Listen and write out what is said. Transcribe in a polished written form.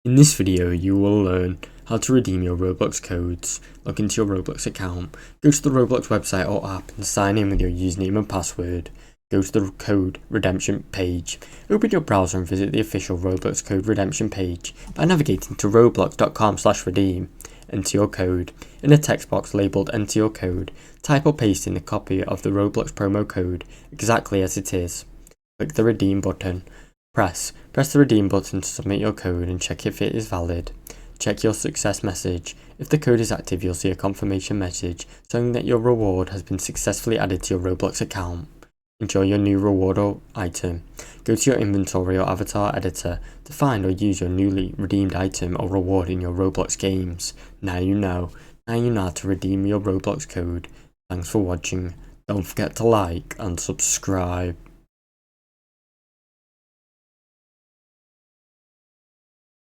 In this video, you will learn how to redeem your Roblox codes. Log into your Roblox account, go to the Roblox website or app and sign in with your username and password. Go to the code redemption page. Open your browser and visit the official Roblox code redemption page by navigating to roblox.com/redeem. Enter your code. In a text box labelled enter your code, type or paste in a copy of the Roblox promo code exactly as it is. Click the redeem button. Press the redeem button to submit your code and check if it is valid. Check your success message. If the code is active, you'll see a confirmation message showing that your reward has been successfully added to your Roblox account. Enjoy your new reward or item. Go to your inventory or avatar editor to find or use your newly redeemed item or reward in your Roblox games. Now you know how to redeem your Roblox code. Thanks for watching. Don't forget to like and subscribe.